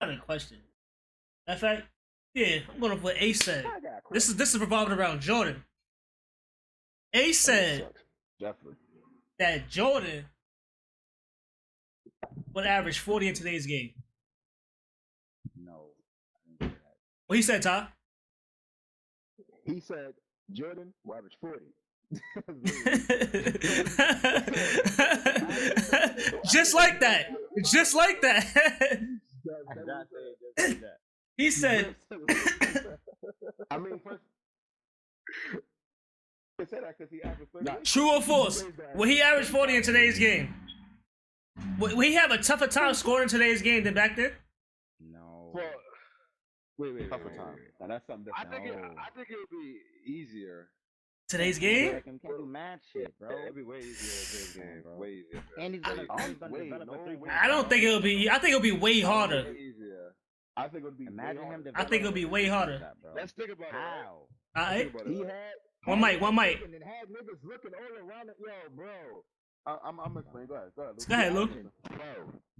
Not a question. In fact, yeah, I'm going to put A said. This is revolving around Jordan. A said Definitely. that Jordan would average 40 in today's game. No. What he said, Ty? He said Jordan will average 40. Just like that. Just like that. He said. I mean, first. He said that because he averaged 30. True or false? Will he average 40 in today's game? Will he have a tougher time scoring in today's game than back then? No. Well, Wait. tougher time. Now that's something different. I think it would be easier. Today's game? We can't do mad shit, bro. It'd be way easier today's game. bro. Way easier. And he's gonna Wait, develop no, a three-point. I don't think it'll be. I think it'll be way harder. Way easier. I think it would be. Imagine him. I think it'll be way harder. Let's think about it. How? Alright. Think about He it. had One mic. and had niggas looking all around it. Yo, bro. I'm explaining. Go ahead, Luke. Go ahead, Luke.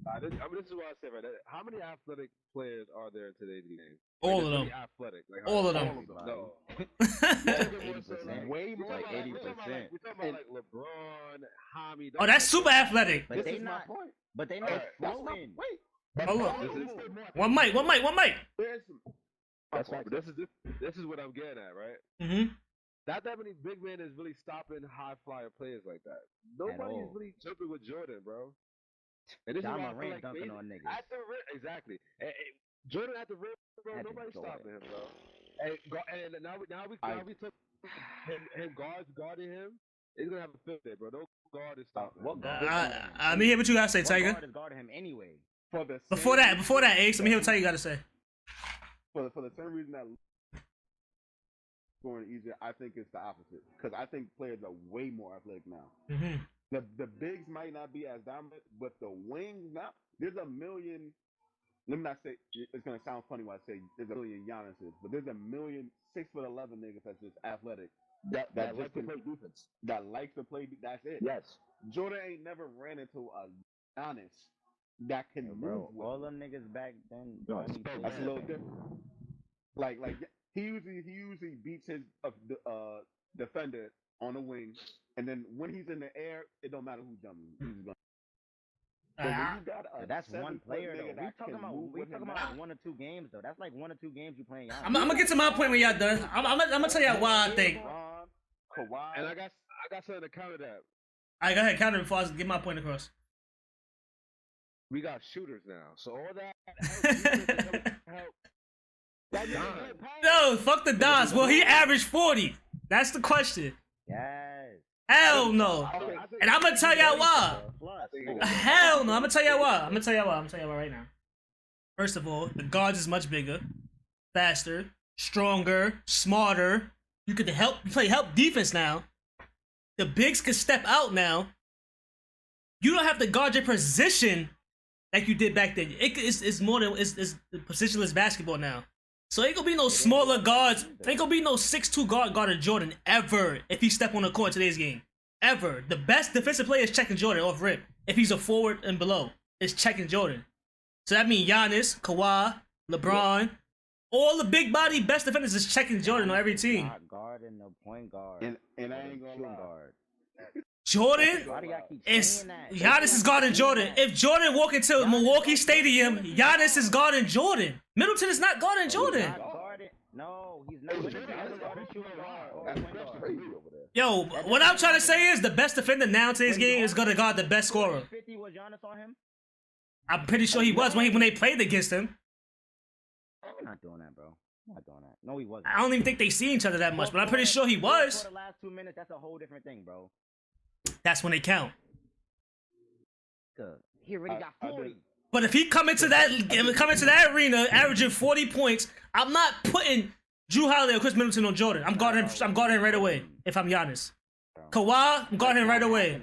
Bro, this is what I said right there. How many athletic players are there in today's game? All of them. Athletic. Like, All of them. No. 80%. Way more. Like 80%. We're talking about like LeBron, Hami. Oh, that's super athletic. But This they is my not. point. But they Alright, not That's not. floating. Wait. Hold Bro, on. this is more- One mic. That's right. But this is what I'm getting at, right? Mm-hmm. Not that many big men is really stopping high flyer players like that. Nobody is all. really jumping with Jordan, bro. And this John is why I feel Morant like dunking on niggas. at the rim, exactly. Jordan at the rim, bro. At the Nobody's joint. stopping him, bro. And now we took him guarding him. He's gonna have a fit there, bro. No guard is stopping. What him. guard? Let me hear what you gotta say, What Tiger. guard is guarding him anyway? For the Before same that, Ace. Let me hear what Tiger you gotta say. for the same reason that scoring easier, I think it's the opposite. Because I think players are way more athletic now. Mm-hmm. The bigs might not be as dominant, but the wings now. There's a million. Let me not say it's gonna sound funny when I say there's a million Giannis's, but there's a million 6'11" niggas that's just athletic. That like to play defense. That likes to play. That's it. Yes. Jordan ain't never ran into a Giannis that can move. Bro, with all him. them niggas back then. That's a little different. Like he usually beats his defender on the wing, and then when he's in the air, it don't matter who's jumping. He's gonna. But when you got a That's one 7-foot player nigga though. that can move We with talking him about now, 1 or 2 games though. That's like 1 or 2 games you playing. Giannis. I'm gonna get to my point when y'all done. I'm gonna tell y'all why I think. Kawhi, And I got something to counter that. Alright, go ahead, counter before I get my point across. We got shooters now, so all that help. No, fuck the Dons. Well, he averaged 40. That's the question. Yes. Hell no. And I'm gonna tell y'all why. Hell no. I'm gonna tell y'all why. I'm gonna tell y'all why right now. First of all, the guards is much bigger, faster, stronger, smarter. You could play help defense now. The bigs can step out now. You don't have to guard your position like you did back then. It's more than it's positionless basketball now. So ain't gonna be no smaller guards. Ain't gonna be no 6'2" guard guarding Jordan ever if he step on the court in today's game. Ever. The best defensive player is checking Jordan off rip. If he's a forward and below, is checking Jordan. So that means Giannis, Kawhi, LeBron, all the big body best defenders is checking Jordan on every team. Not guarding the point guard. and I ain't gonna Shooting lie. guard. Jordan Why do y'all keep is saying that? Giannis is guarding Jordan. If Jordan walk into Milwaukee Stadium, Giannis is guarding Jordan. Middleton is not guarding Jordan. Not guarding. No, he's not. He's guarding shooting guard. That's crazy over there. Yo, what I'm trying to say is the best defender now in today's game is gonna guard the best scorer. 50 was Giannis on him? I'm pretty sure he was when they played against him. Not doing that, bro. Not doing that. No, he wasn't. I don't even think they see each other that much, but I'm pretty sure he was. For the last 2 minutes, that's a whole different thing, bro. That's when they count. Good. He already got 40. But if he come into that arena averaging 40 points, I'm not putting Drew Holiday or Chris Middleton on Jordan. I'm guarding him right away if I'm Giannis. Kawhi, I'm guarding him right away. It's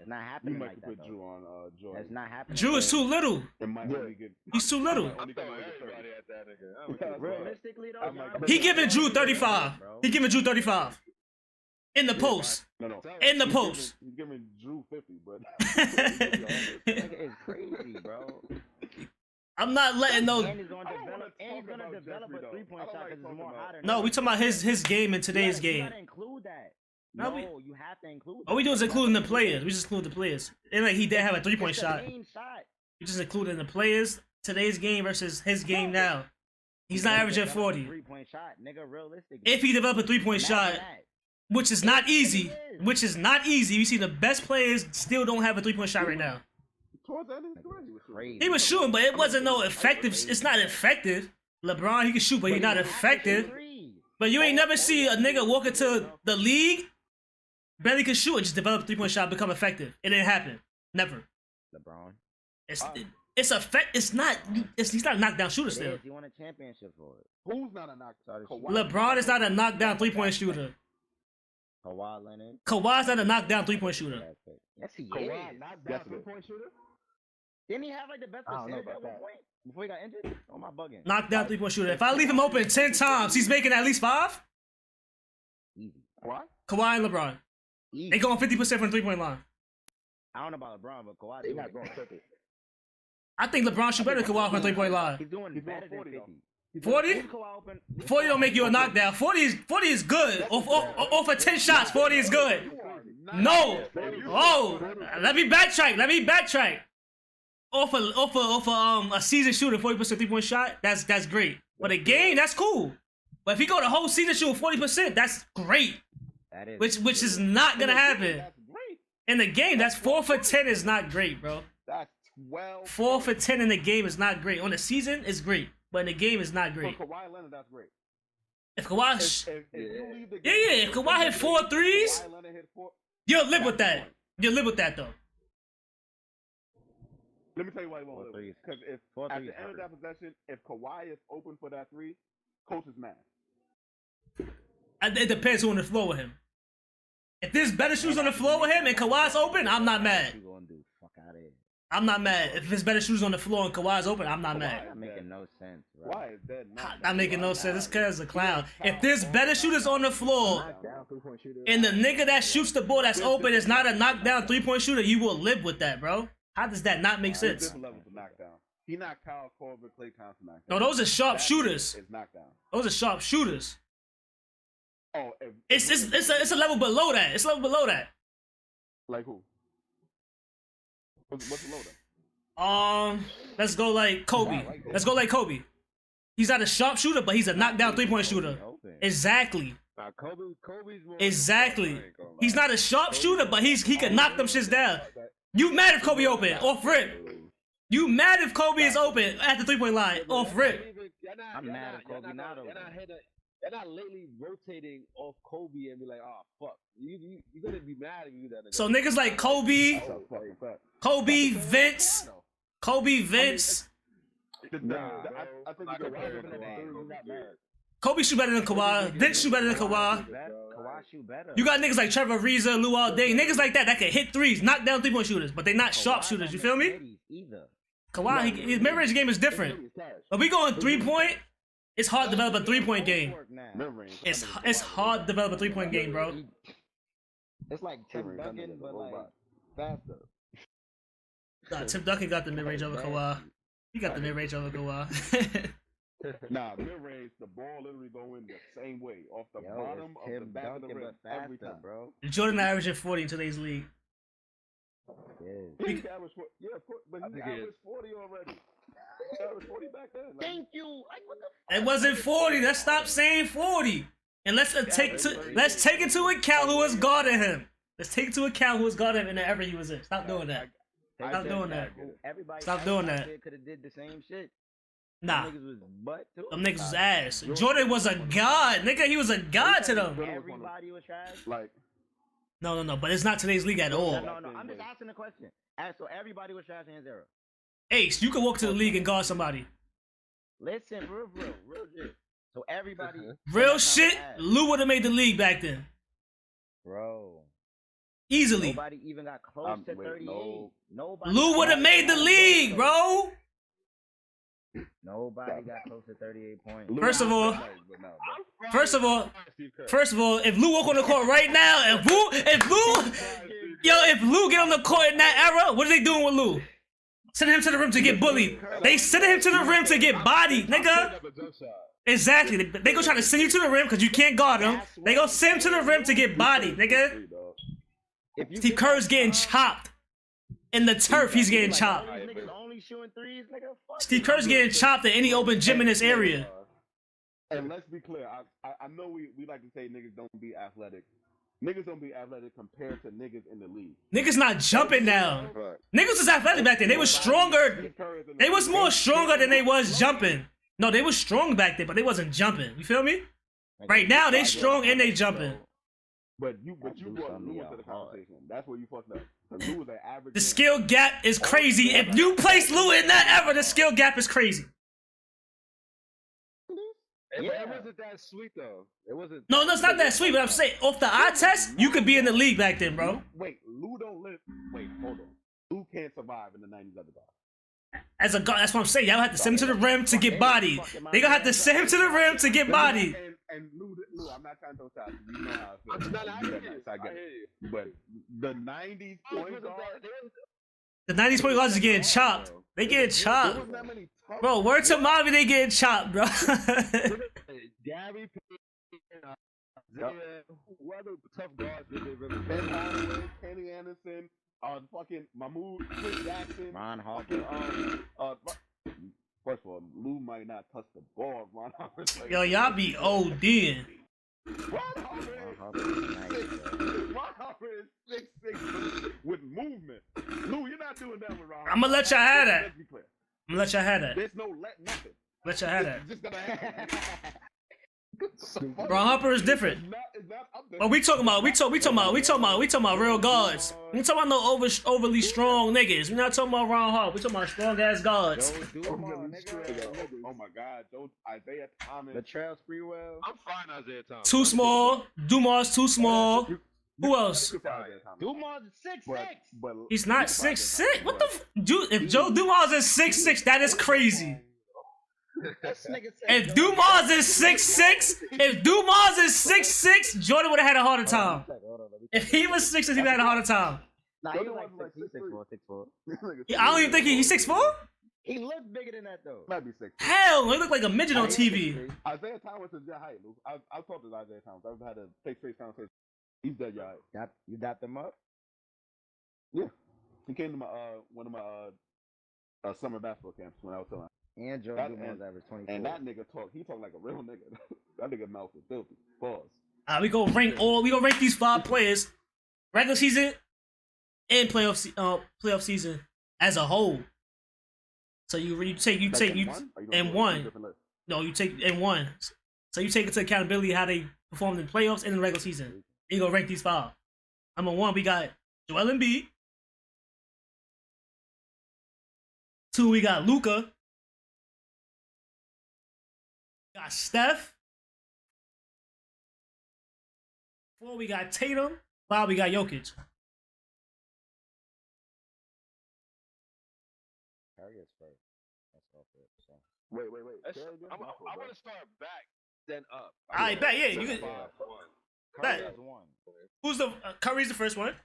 not We happening might like put that, Drew though. on Jordan. That's not happening. Drew is too little. It might only get. He's too little. I'm throwing everybody at that nigga. Realistically, though, Giannis- He giving Drew 35. He giving Drew 35. In the post. No. In the post. He's giving Drew 50, but Nigga is crazy, bro. I'm not letting no. And he's gonna I don't wanna develop. And he's talk gonna about develop Jeffrey, a though. 3-point I don't shot like because it's talking more about- hotter. No, we talking about his game in today's You game. gotta include that. No, No, we- you have to include. All we do is that. including the players. We just include the players. And like he did have a 3-point It's the shot. main shot. We just including the players today's game versus his game now. He's not averaging 40. 3-point shot, nigga. Realistic. If he developed a 3-point shot, which is not easy, you see the best players still don't have a 3-point shot right now. Towards the end of his career, he was Crazy. He was shooting, but it wasn't no effective. It's not effective. LeBron, he can shoot, but he's not effective. But you ain't never see a nigga walk into the league, barely can shoot, and just develop a 3-point shot, become effective. It didn't happen. Never. LeBron. It's effect. It's not. He's not a knockdown shooter still. He won a championship for it. Who's not a knockdown? LeBron is not a knockdown 3-point shooter. Kawhi Leonard. Kawhi's not a knockdown 3-point shooter. Yes, he Kawhi, is. not Yes, that it is. 3-point shooter. Didn't he have like the best I don't know percentage at about one that. point before he got injured? Oh my bugging. Knockdown 3-point shooter. If I leave him open 10 times, he's making at least 5. Easy. What? Kawhi and LeBron. Easy. They going 50% from the 3-point line. I don't know about LeBron, but Kawhi. They're doing not it. going 50. I think LeBron should better than Kawhi from the 3-point line. He's doing He's going better than 40 though. 50. 40? Who's Kawhi open? 40 don't make you a knockdown. 40 is good. Off of 10 shots, 40 is good. You are not- No. Oh, let me backtrack. Off a season shooting 40% 3-point shot, that's great. But a game, that's cool. But if he go the whole season shooting 40%, that's great. That is. Which is not gonna happen. That's great. In the game, that's 4 for 10 is not great, bro. That's 12. 4 for 10 in the game is not great. On the season, it's great. But in the game, it's not For great. Kawhi Leonard, that's great. If Kawhi, If you leave the yeah, if Kawhi hit 4 threes, Kawhi Leonard hit 4. you'll live with that. You'll live with that, though. Let me tell you why he won't 4 live. threes. Because if 4 at threes the end of hurt. that possession, if Kawhi is open for that 3, coach is mad. It depends who on the floor with him. If there's better shoes on the floor with him and Kawhi's open, I'm not mad. What you gonna do? Fuck out of here. I'm not mad. If there's better shoes on the floor and Kawhi's open, I'm not mad. That making no sense. Bro. Why is that not? Not making no sense. This guy's a clown. If there's better shooters on the floor Knockdown 3-point shooter. and the nigga that shoots the ball that's open is not a knockdown 3-point shooter, you will live with that, bro. How does that not make There's sense? different levels of knockdown. He knocked Kyle Korver, Klay Thompson knockdown. No, those are sharp That shooters. is knockdown. Those are sharp shooters. Oh, It's a level below that. It's a level below that. like who? What's the loader? Let's go like Kobe. Let's go like Kobe. He's not a sharp shooter, but he's a knockdown 3-point shooter. Open. Exactly. Nah, Kobe's more. Exactly. He's not a sharp shooter, but he can knock them shits down. You mad if Kobe open off rip? You mad if Kobe is open at the 3-point line off rip? I'm mad at Kobe not open. They're not lately rotating off Kobe and be like, oh fuck, you're gonna be mad if you do that. Nigga. So niggas like Kobe, Vince. I think you go Kobe shoot better than Kawhi. Vince shoot better than Kawhi. Kawhi shoot better. You got niggas like Trevor Ariza, Lou All-Day, niggas like that can hit threes, knock down 3-point shooters, but they not sharp Kawhi shooters. You don't feel make me? threes Either. Kawhi, his mid-range game is different. But we going 3-point. It's hard to develop a 3-point game. It's hard to develop a 3-point game, bro. It's like Tim Duncan, but like faster. Nah, Tim Duncan got the mid-range over Kawhi. He got the mid-range over Kawhi. Nah, mid-range, the ball literally go in the same way, off the bottom of the Tim back of the Duncan, rim but every faster, time. bro. Jordan averaging 40 in today's league. He averaged, but he averaged 40 already. He averaged 40 back then. Like, Thank you. Like what the? It wasn't 40. Let's stop saying 40. And let's take into account who was guarding him. Let's take into account who was guarding him in the era he was in. Stop doing that. Stop doing that. Everybody. Stop doing that. Could have did the same shit. Nah. Them niggas was butt too. Them niggas was ass. Jordan was a god. Nigga, he was a god to them. Everybody was trash. like No. But it's not today's league at all. No. I'm just asking a question. So everybody was trash in his era. Ace, you can walk to the league and guard somebody. Listen, real shit. So everybody. Real shit, Lou would have made the league back then. Bro. Easily. Nobody even got close to 38. Nobody. Lou would have made the league, bro. Nobody got close to 38 points. First of all, if Lou walk on the court right now, if Lou get on the court in that era, what are they doing with Lou? Sending him to the rim to get bullied. They sending him to the rim to get bodied, nigga. Exactly. They go try to send you to the rim because you can't guard him. They go send him to the rim to get bodied, nigga. Steve Kerr's getting chopped. In the turf, he's getting chopped. Steve Kerr's getting chopped at any open gym in this area. And let's be clear, I know we like to say niggas don't be athletic. Niggas don't be athletic compared to niggas in the league. Niggas not jumping now. Niggas was athletic back then. They was stronger. They was more stronger than they was jumping. No, they was strong back then, but they wasn't jumping. You feel me? Right now, they strong and they jumping. But you brought Lou into the conversation. That's where you fucked up. Lou was an average. The skill gap is crazy. If you place Lou in that ever, the skill gap is crazy. It wasn't that sweet though. It wasn't. No, it's not that sweet. But I'm saying, off the eye test, you could be in the league back then, bro. Wait, Lou don't live. Wait, hold on. Lou can't survive in the 90s other guys. As a guard, that's what I'm saying. Y'all have to send him to the rim to get bodied. They gonna have to send him to the rim to get bodied. And Lou, I'm not trying to throw shots. You know how I feel. I get it. But the 90s point guard. The 90s point guards is getting chopped. They getting chopped. Bro, word to Movavi, they getting chopped, bro. Gary, what other tough guards did they really Ben Hardaway, Kenny Anderson, fucking Mahmoud, Chris Jackson, Ron Harper. First of all, Lou might not touch the ball. Ron Harper. Yo, y'all be ODing. Ron Harper is 6'6" with movement. Lou, you're not doing that with Ron Harper. I'm gonna let y'all have that. Let's be clear. I'm gonna let y'all have that. There's no let nothing. Let y'all have that. It's just gonna happen. Ron Harper is different. But we talking about real guards. We talking about no overly strong niggas. We not talking about Ron Harper. We talking about strong ass guards. Oh my God, those Isaiah Thomas. The Trail Sprewell. I'm fine, Isaiah Thomas. Too small. Dumas too small. Who else? Dumas is 6'6". He's not 6'6". What the if Joe Dumas is 6'6", that is crazy. If Dumas is 6'6", Jordan would have had a harder time. If he was 6'6", he would have had a harder time. Nah, he's like 6'4". I don't even think he's 6'4". He looks bigger than that though. Might be 6'4". Hell, he look like a midget on TV. Isaiah Thomas is your height, Luke. I've talked to Isaiah Thomas. I've had a face-to-face conversation. He's dead your height. You dapped him up? Yeah. He came to my one of my summer basketball camps when I was telling. And Joe Dumas average 24. And that nigga he talk like a real nigga. That nigga mouth is filthy. Pause. We gonna rank these 5 players, regular season and playoff season as a whole. So you take in one. No, you take in one. So you take into accountability how they performed in playoffs and in the regular season. You gonna rank these 5. Number 1, we got Joel Embiid. 2, we got Luka. Got Steph. 4, we got Tatum. 5, we got Jokic. Wait. I want to start back, then up. I bet, yeah. You can. Bet. Who's the Curry's the first one?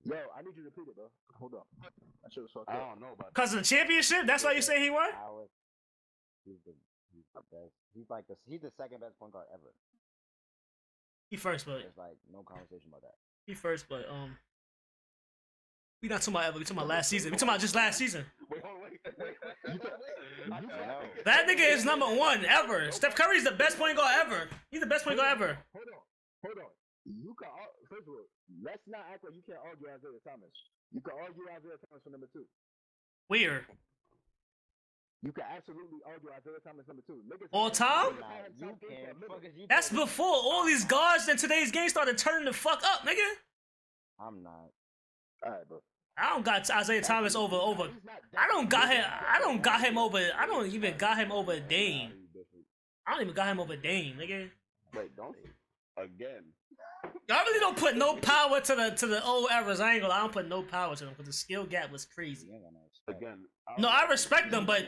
Yo, I need you to repeat it, bro. Hold up. I don't know about that. Cause of the championship. That's why you say he won. He's the best. He's the second best point guard ever. He first, but there's like no conversation about that. He first, but we not talking about ever. We talking about last season. We talking about just last season. Wait. That nigga is number 1 ever. Steph Curry's the best point guard ever. He's the best point guard ever. Hold on. You can first of all, let's not act like you can't argue Isaiah Thomas. You can argue Isaiah Thomas for number 2. Where? You can absolutely argue Isaiah Thomas number 2. All time? You can. That's before all these guards in today's game started turning the fuck up, nigga. I'm not. All right, bro. I don't got Isaiah Thomas over. I don't even got him over Dame. I don't even got him over Dame, nigga. Wait, don't again. Y'all really don't put no power to the old eras. I don't put no power to them because the skill gap was crazy. Again. No, I respect them, but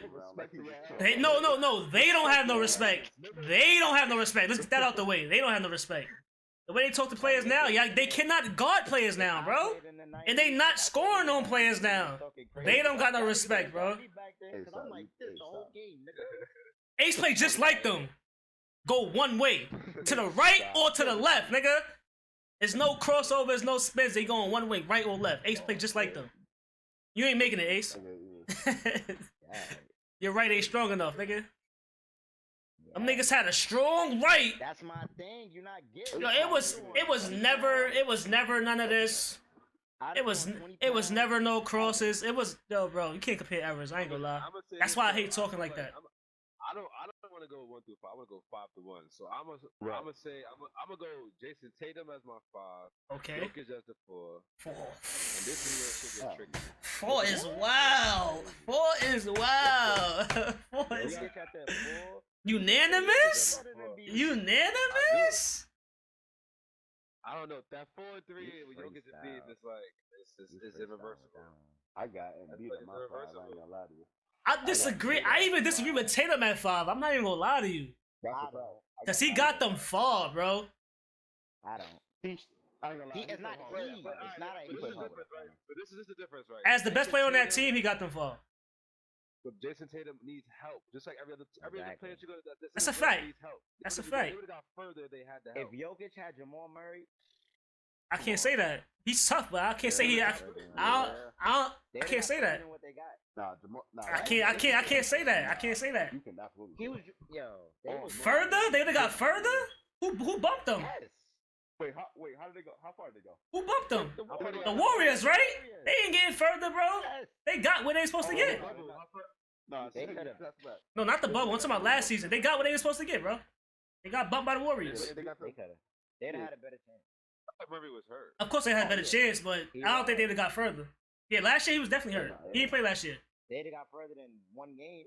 no. They don't have no respect. Let's get that out the way. They don't have no respect. The way they talk to players now, yeah, they cannot guard players now, bro. And they not scoring on players now. They don't got no respect, bro. Ace play just like them. Go one way. To the right or to the left, nigga. There's no crossovers, no spins. They going one way, right or left. Ace play just like them. You ain't making it, Ace. Your right ain't strong enough, nigga. Them niggas had a strong right. That's my thing. You're not getting. Yo, it was never none of this. It was never no crosses. It was yo, bro. You can't compare errors. I ain't gonna lie. That's why I hate talking like that. I don't want to go 1 through 5. I want to go 5 to 1. So I'm gonna say I'm gonna go Jason Tatum as my 5. Okay. Jokic as the 4. 4. And this is where shit gets tricky. 4 is wild. 4 is wild. 4 is unanimous. Unanimous. I don't know. That 4 and 3 with Jokic and Embiid, it's like it's irreversible. I got Embiid on my 5. I ain't gonna lie to you. I disagree. I even disagree with Tatum at 5. I'm not even gonna lie to you. Cause he got them far, bro. I don't. It's not he. It's not a he. But this is the difference, right? As the best player on that team, he got them far. But Jason Tatum needs help, just like every other player you go to. That's a fact. Needs help. That's a fact. They would have got further if they had the help. If Jokic had Jamal Murray, I can't say that. He's tough, but I can't say he. I can't say that. I can't say that. I can't say that. You can absolutely. he was Further? They would have got further? Who bumped them? Yes. Wait, how did they go? How far did they go? Who bumped them? The Warriors, right? They ain't getting further, bro. They got what they supposed to get. No, They could've. No, not the bubble. I'm talking about last season. They got what they were supposed to get, bro. They got bumped by the Warriors. They could have. They'd have had a better chance. Murray was hurt. Of course, they had a better chance, but I don't think they'd have got further. Yeah, last year he was definitely hurt. He didn't play last year. They'd have got further than 1 game.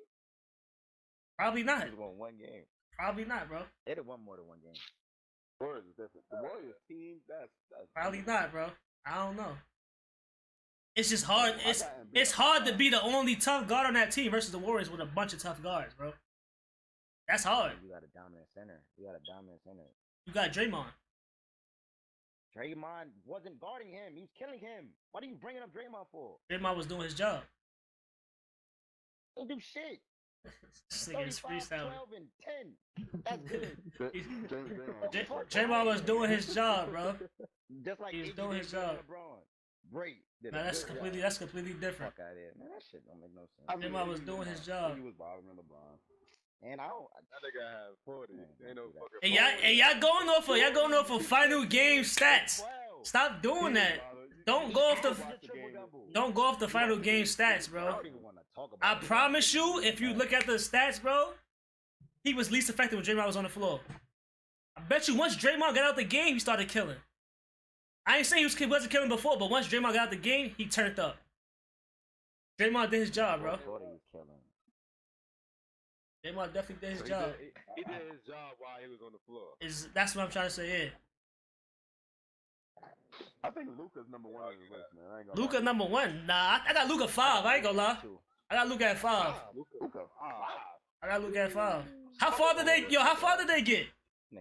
Probably not. They'd have won 1 game. Probably not, bro. They'd have won more than 1 game. Warriors is different. The Warriors team, that's Probably not, bro. I don't know. It's just hard. It's hard to be the only tough guard on that team versus the Warriors with a bunch of tough guards, bro. That's hard. You got a dominant center. You got Draymond. Draymond wasn't guarding him. He's killing him. What are you bringing up Draymond for? Draymond was doing his job. He don't do shit. This nigga is 35, freestyling. 12, and 10. That's good. Draymond was doing his job, bro. Just like He was AD doing did his with job. LeBron. Great. Did Man, a that's good completely job. different. Fuck out of here, man. That shit don't make no sense. Draymond was doing his job. He was bothering LeBron. And I don't. That nigga had 40. Ain't no fucking. And y'all going off of final game stats. Stop doing that. Don't go off the final game stats, bro. I promise you, if you look at the stats, bro, he was least effective when Draymond was on the floor. I bet you once Draymond got out the game, he started killing. I ain't saying he wasn't killing before, but once Draymond got out the game, he turned up. Draymond did his job, bro. Draymond definitely did his job. He did his job while he was on the floor. That's what I'm trying to say, yeah. I think Luka's number 1 on the list, man. I ain't gonna Luka lie. number 1. Nah, I got Luka 5. I ain't gonna lie. I got Luka at 5. Luka. I got Luka at 5. How far did they get?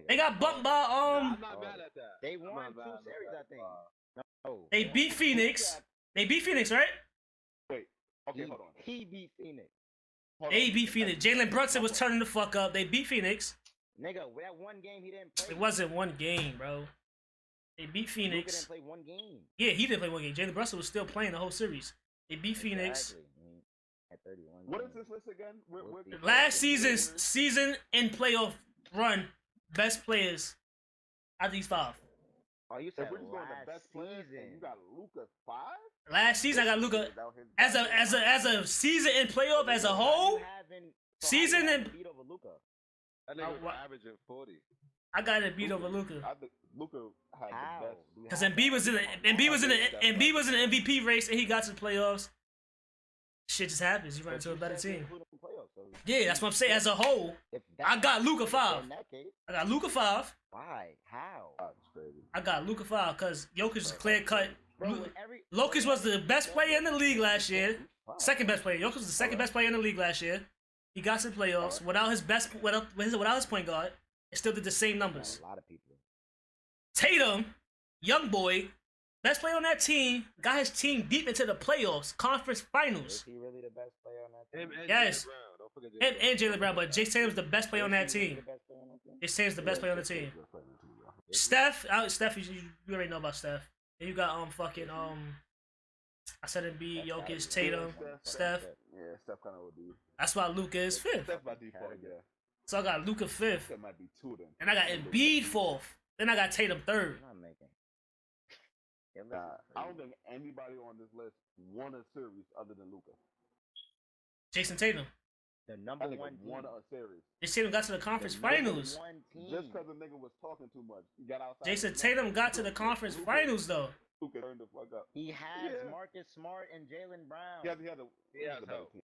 They got bumped by I'm not mad at that. They won 2 series, I think. No. They beat Phoenix. They beat Phoenix, right? Wait. Okay, hold on. He beat Phoenix. They beat Phoenix. Jalen Brunson was turning the fuck up. They beat Phoenix. Nigga, with that 1 game he didn't play. It wasn't 1 game, bro. They beat Luka Phoenix. didn't play 1 game. Yeah, he didn't play 1 game. Jalen Brunson was still playing the whole series. They beat Phoenix. Exactly. At 31. What is this list again? Last season's season and playoff run, best players out of these 5. Oh, you said If we're just going to best players, season. and you got Luka 5? Last season, I got Luka as a season and playoff as a whole. Season and beat over Luka. That nigga was averaging 40. I got it beat over Luka. I think Luka had the best. Because Embiid was in the MVP race and he got to the playoffs. Shit just happens. You run into a better team. Yeah, that's what I'm saying. As a whole, I got Luka 5. I got Luka 5. Why? How? That's crazy. I got Luka 5 because Jokic is clear cut. Jokic was the best player in the league last year. Second best player. Jokic was the second best player in the league last year. He got to the playoffs without his point guard. It still did the same numbers. A lot of people. Tatum, young boy, best player on that team, got his team deep into the playoffs, conference Is finals. he really the best player on that team? Him and Yes. Jaylen Brown. Don't forget And, Jaylen and Jaylen Brown, but Jason Tatum's the best player on that Is he really team. the best player on that team? Jason Tatum's the best player on the team. Steph, you already know about Steph. And you got fucking I said Embiid, Jokic, Tatum, Steph. Yeah, Steph kind of OD. That's why Luka is fifth. Steph by default, yeah. So I got Luka fifth, That might be two of them. and I got Embiid fourth. Then I got Tatum third. I'm not making. Your list Nah, is I don't crazy. think anybody on this list won a series other than Luka. Jason Tatum. The I number think one it team. won a series. Jason Tatum got to the conference The number finals. one team. Just because the nigga was talking too much. He got outside. Jason Tatum got to the conference finals though. Luka turned the fuck up. He has Yeah. Marcus Smart and Jaylen Brown. He has has a better help. team.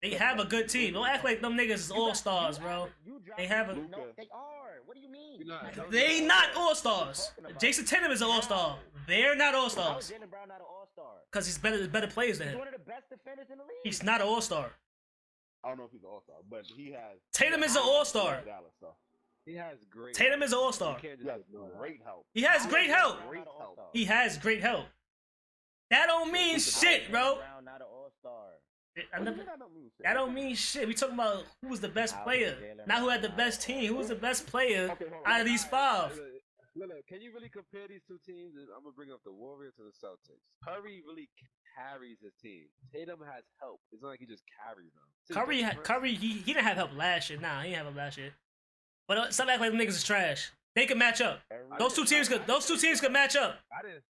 They have a good team. Don't act like them niggas is all stars, bro. They have a. No, they are. What do you mean? You're not- They not all stars. Jason Tatum is an all star. They're not all How is stars Jaylen Brown not an all-star? because he's better players than He's him. one of the best defenders in the league. He's not an all star. I don't know if he's an all-star, but he has. Tatum is an all-star. Dallas, though. He has great. Tatum is an all You star. can't He just has ignore that. great help. He has great help. Great help. He has great help. That don't mean shit, bro. Brown not an all-star. That don't mean shit. We talking about who was the best player, not who had the best team. Who was the best player out of these five? Look, can you really compare these two teams? I'm gonna bring up the Warriors and the Celtics. Curry really carries his team. Tatum has help. It's not like he just carries them. It's different. Curry, he didn't have help last year. Nah, he didn't have help last year. But some act like them niggas is trash. They can match up. Those two teams could match up. I didn't.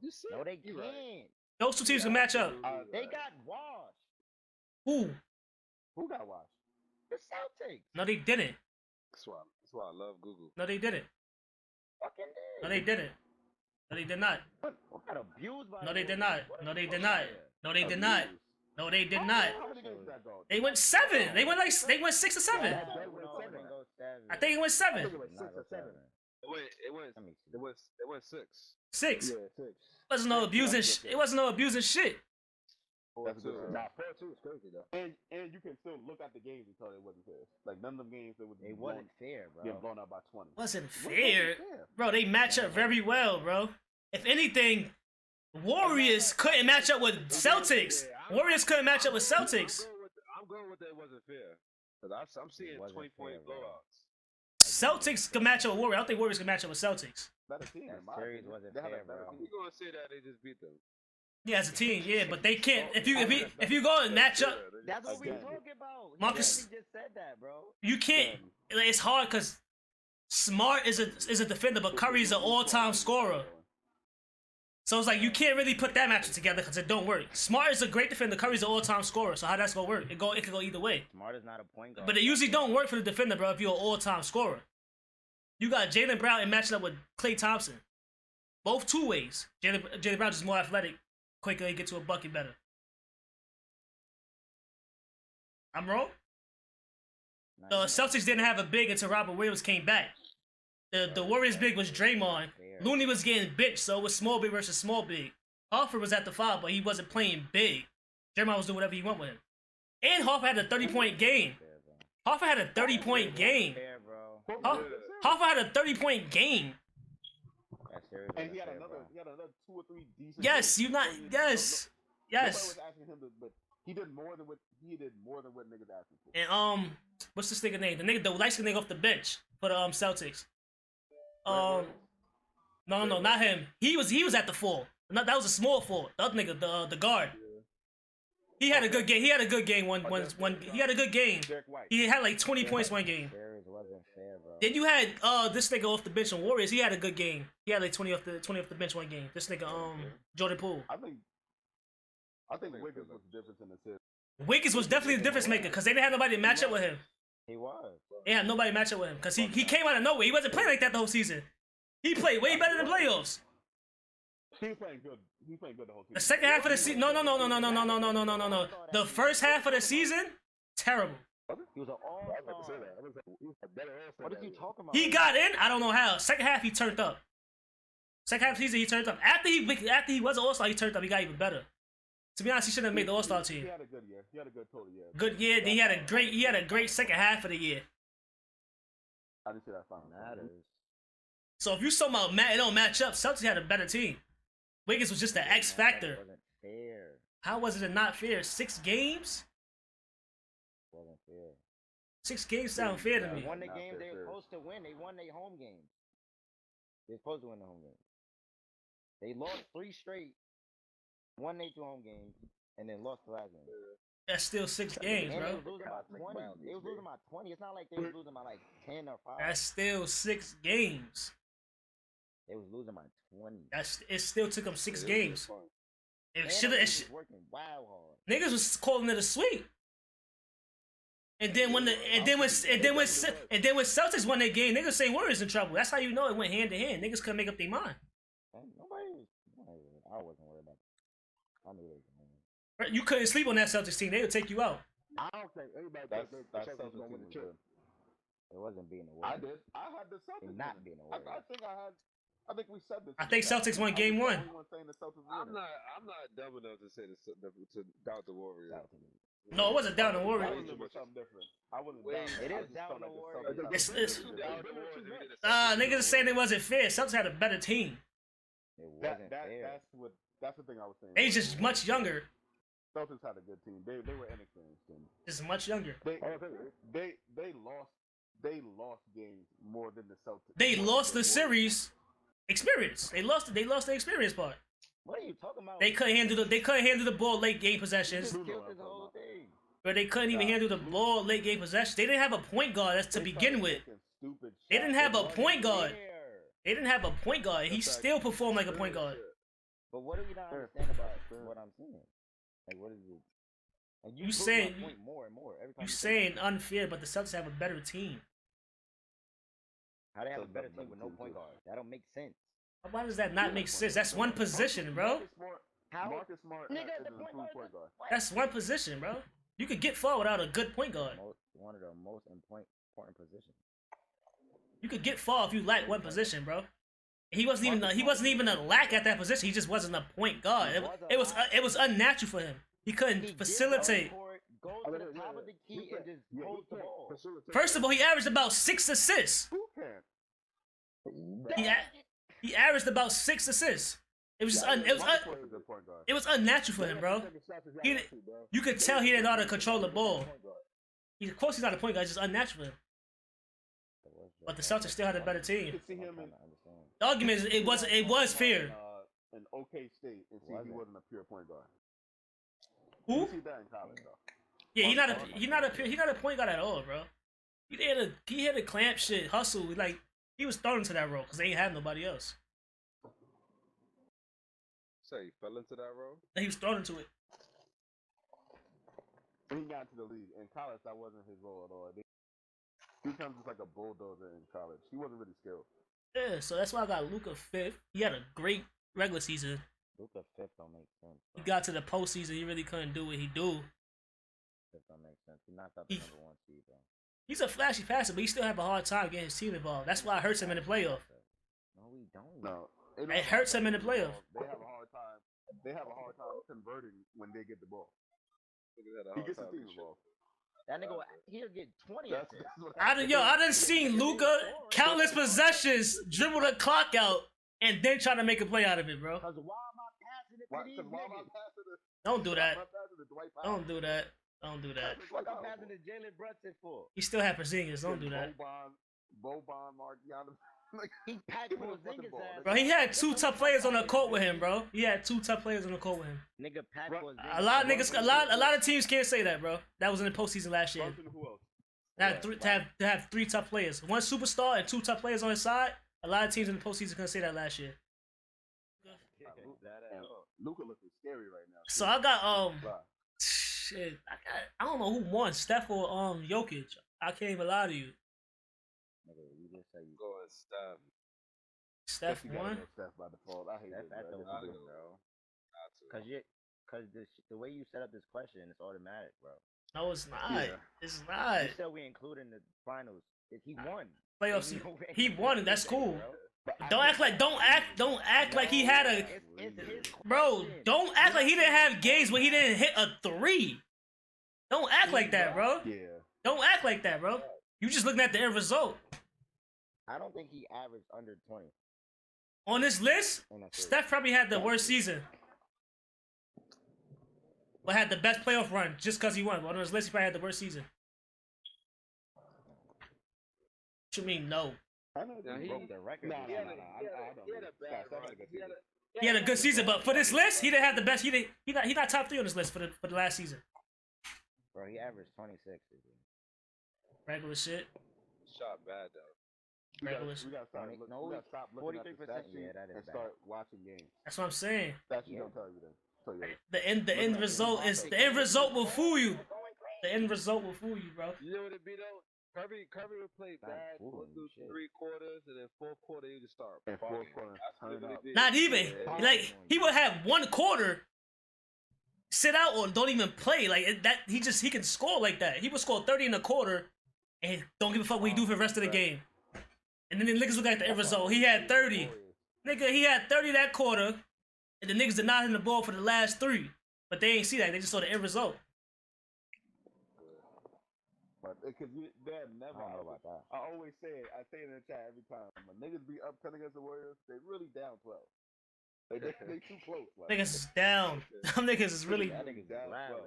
You see? No, they You can't. right. Those two teams can match up. They got washed. Who? Who got washed? The Celtics. No, they didn't. That's why I love Google. No, they didn't. Fucking did. No, they didn't. No, they did not. What got abused by No, they the did Warriors? not. What No, a they did fucking not. player. No, they did not. No, they did not. How many games did that go? They went 7. They went 6 or 7. Yeah, they went over and go 7. I think it went 7. It went 6 or 7. It Let me see. went 6. 6. Yeah, 6. Wasn't no abusing. It wasn't no abusing shit. That's good. Nah, 4-2 is crazy though. And you can still look at the games and tell it wasn't fair. Like none of them games that would It wasn't fair, bro. getting blown out by 20. Wasn't What fair, bro. They match up very well, bro. If anything, Warriors couldn't match up with Celtics. Warriors couldn't match up with Celtics. I'm going with that. It wasn't fair. Because I'm seeing wasn't 20-point fair, bro. blowouts. Celtics can match up with Warriors. I don't think Warriors can match up with Celtics. Better team. That in my series opinion. wasn't They have a fair, better bro. team. You're gonna say that they just beat them? Yeah, as a team, yeah, but they can't. If you go and match up, That's what we Again. talking about. Marcus- He just said that, bro. you can't. It's hard because Smart is a defender, but Curry's an all-time scorer. So it's like you can't really put that matchup together because it don't work. Smart is a great defender. Curry's an all-time scorer. So how that's gonna work? It could go either way. Smart is not a point guard. But it usually don't work for the defender, bro. If you're an all-time scorer, you got Jaylen Brown and matching up with Klay Thompson. Both two ways. Jaylen Brown just more athletic, quicker, he get to a bucket better. I'm wrong. Nah, The you're not Celtics didn't have a big until Robert Williams came back. The Warriors big was Draymond. fair. Looney was getting bitched, so it was small big versus small big. Harford was at the 5, but he wasn't playing big. Draymond was doing whatever he want with him. And Harford had a 30-point game. fair, bro. Harford had a 30-point game. Fair, bro. Harford had a 30-point game. That series And he wasn't had fair, another, bro. 2 or 3 decent. Yes, games you not. before he- Yes, Nobody yes. was asking him to, but he did more than what niggas asked him for. And what's this nigga name? The light-skinned nigga off the bench for the Celtics. No, not him. He was at the 4. No, that was a small 4. The other nigga, the guard. He had a good game. He had a good game. He had a good game. Derek White. He had like 20 points one game. Series wasn't fair, bro. Then you had this nigga off the bench on Warriors. He had a good game. He had like 20 off the bench one game. This nigga Jordan Poole. I think Wiggins was the difference in the series. Wiggins was definitely the difference maker because they didn't have nobody to match up with him. He was. They had nobody to match up with him because he came out of nowhere. He wasn't playing like that the whole season. He played way better than playoffs. He was playing good. He was playing good the whole season. The second half of the season, no. The first half of the season, terrible. He was an all-star. What are you talking about? He got in. I don't know how. Second half, he turned up. Second half of the season, he turned up. After he was an all-star, he turned up. He got even better. To be honest, he shouldn't have made the all-star team. He had a good year. He had a good total year. Good year. Then he had a great second half of the year. I didn't see that final. Matters. So if you somehow it don't match up, Celtics had a better team. Wiggins was just the X factor. It wasn't fair. How was it not fair? 6 games? It wasn't fair. 6 games sound fair to They me. won the game they were supposed to win. They won their home game. They're supposed to win the home game. They lost 3 straight, won their 2 home games, and then lost the last game. That's still 6 games, And bro. they was losing by 20. They was losing by 20. It's not like they was losing by like 10 or 5. That's still 6 games. They was losing by 20. It still took them 6 games. It And should they have. was working wild hard. Niggas was calling it a sweep. And then when Celtics won their game, niggas say Warriors in trouble. That's how you know it went hand to hand. Niggas couldn't make up their mind. I wasn't worried about it. I knew they was You couldn't sleep on that Celtics team. They would take you out. I don't think anybody That's Celtics gonna win the chip. It wasn't being a I Warriors. did. I had the Celtics. Not winning. being a I Warriors. think we said this. I think Celtics won game 1. I'm not dumb enough to say to doubt the Warriors. No, it wasn't down the I Warriors. remember something different. I wasn't Wait, down. it I is just down felt the like Warriors. Celtics had It's- the it's- Celtics had the chip. Niggas saying it wasn't fair. Celtics had a better team. It wasn't fair. That's the thing I was saying. They just much younger. Celtics had a good team. They were inexperienced team. Just much younger. They lost games more than the Celtics. They lost the series experience. They lost the experience part. What are you talking about? They couldn't handle the ball late game possessions. Just killed this whole thing. But they couldn't even handle the ball late game possessions. They didn't have a point guard to begin with. They didn't have a point guard. They didn't have a point guard. He still performed like a point guard. But what do you not understand about what I'm saying? Like, what is it? And You prove saying- my point more and more every time You say saying something. unfair, but the Celtics have a better team. How they have a Celtics better have a team with no better point team, guard? That don't make sense. Why does that not make sense? That's one position, bro. How? Marcus Smart Nigga, is the an point improved guard. point guard. That's one position, bro. You could get far without a good point guard. One of the most important positions. You could get far if you lack one position, bro. He wasn't even a lack at that position. He just wasn't a point guard. It was unnatural for him. He couldn't He facilitate. Go to the top of the key and just hold the ball. First of all, he averaged about 6 assists. Who can? He averaged about 6 assists. It was just it was unnatural for him, bro. You could tell he didn't know how to control the ball. Of course, he's not a point guard. It's just unnatural for him. But the Celtics still had a better You team. could see him in The argument is it was fair. an OK State and see he wasn't a pure point guard. Who? You see that in college though. Yeah, he's not a point guard at all, bro. He had a clamp shit, hustle. Like he was thrown into that role because they ain't have nobody else. So he fell into that role? And he was thrown into it. When he got into the league in college, that wasn't his role at all. He comes just like a bulldozer in college. He wasn't really skilled. Yeah, so that's why I got Luka 5th. He had a great regular season. Luka 5th don't make sense. He got to the postseason, he really couldn't do what he do. 5th don't make sense. He knocked out the number 1 seed though. He's a flashy passer, but he still have a hard time getting his team involved. That's why it hurts him in the playoff. No, we don't. No, It hurts him in the playoff. They have a hard time. They have a hard time converting when they get the ball. He gets the team involved. That nigga, he'll get 20 That's assists. what I done seen Luka countless possessions dribble the clock out and then try to make a play out of it, bro. Cause why am I passing it to these niggas? Don't do that. Don't do that. Don't do that. What I'm passing to Jalen Brunson for? He still have Porzingis. Don't do that. Boban, Margiana. He packed Porzingis ass. Bro, he had 2 tough players on the court with him, bro. He had 2 tough players on the court with him. Nigga packed Porzingis. A lot of teams can't say that, bro. That was in the postseason last year. Who else? To have 3 tough players, 1 superstar and 2 tough players on his side. A lot of teams in the postseason couldn't say that last year. Luka looking scary right now. So I got shit. I don't know who won, Steph or Jokic. I can't even lie to you. Nigga, you just say you Go and stab. Steph You gotta won. go Steph by default. I hate That's it, at the bro. one, bro. Cause the way you set up this question, it's automatic, bro. No, it's not. Yeah. It's not. You said we include in the finals. If he won. Playoffs. Ain't no way. He won. That's cool. Bro. Don't act like he had a. It's his Bro, question. don't act like he didn't have games where he didn't hit a 3. Don't act like that, bro. Yeah. Don't act like that, bro. You just looking at the end result. I don't think he averaged under 20. On this list, in that series. Steph probably had the worst season. But had the best playoff run just because he won. But on his list, he probably had the worst season. What you mean, no? I know He broke the record. No, this no, year. no, no. I don't. Steph had a good season. He had a good season, but for this list, he didn't have the best. He not top 3 on this list for the last season. Bro, he averaged 26 this year. Regular shit. Shot bad though. We Regular gotta shit. stop looking at the 43%, stat sheet yeah, that is and bad. start watching games. That's what I'm saying. Stat sheet don't tell you that. Tell you that. The end result is the end result will fool you. The end result will fool you, bro. You know what it be though? Curry would play Not bad, fooling go through you, shit. 3 quarters, and then 4th quarter he just start. And fourth bugging. quarter, That's turn what up. it did. Not even. Yeah. Like he would have 1 quarter, sit out or don't even play. Like that, he can score like that. He would score 30 in a quarter, and don't give a fuck what he do for the rest of the game. And then the niggas look at the end result. He had 30. Nigga, he had 30 that quarter, and the niggas did not hit the ball for the last 3. But they ain't see that. They just saw the end result. But because they're never. I don't know about that. I always say it. I say it in the chat every time. When niggas be up 10 against the Warriors, they really down 12. They too close. Like, Niggas is down. Them niggas is really That nigga's down loud.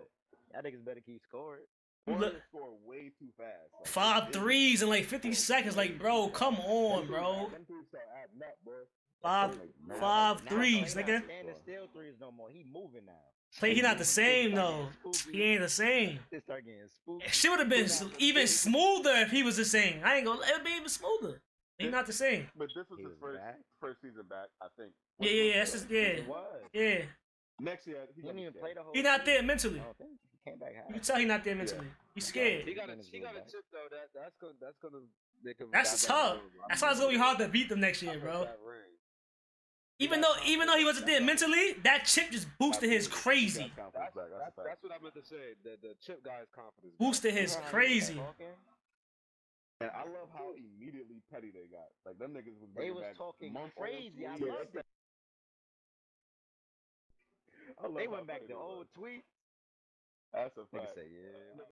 That niggas better keep scoring. Warriors score way too fast. Like, 5 threes in like 50 seconds. Like, bro, come on, bro. Them threes start adding up, bro. 5 Now, threes, he not nigga. standing still threes no more. He moving now. Play, he not the same though. He ain't the same. They start getting spooky. Shit would have been even smoother if he was the same. I ain't gonna. It'd be even smoother. He not the same. But this was He his was back. first season back, I think. Yeah. That's just, yeah, He was. yeah. Next year, He didn't even play the whole He not there season. mentally. I don't think he came back You high. can tell he not there mentally. He's scared. He got a chip though. That's gonna make him. That's tough. That's why it's gonna be hard to beat them next year, bro. Even though he wasn't there mentally, that chip just boosted his crazy. That's what I meant to say. The chip guy's confidence. Boosted his crazy. And I love how immediately petty they got. Like, them niggas was They bringing was back talking months crazy. I old loved tweets. it. I love They how went back petty to they old was. tweets. That's a Nigga fact. say, yeah.